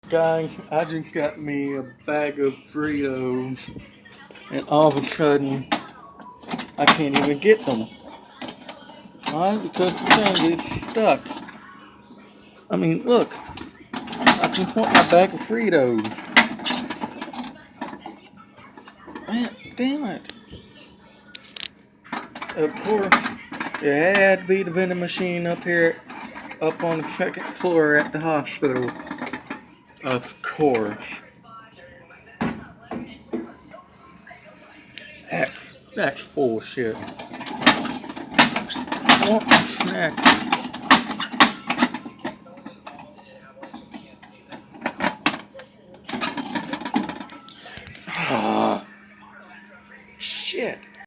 Guys, I just got me a bag of Fritos, and all of a sudden, I can't even get them. Why? Because the thing is stuck. I mean, look, I just want my bag of Fritos. Man, damn it. Of course, it had to be the vending machine up here, up on the second floor at the hospital. Of course. That's bullshit. I want a snack.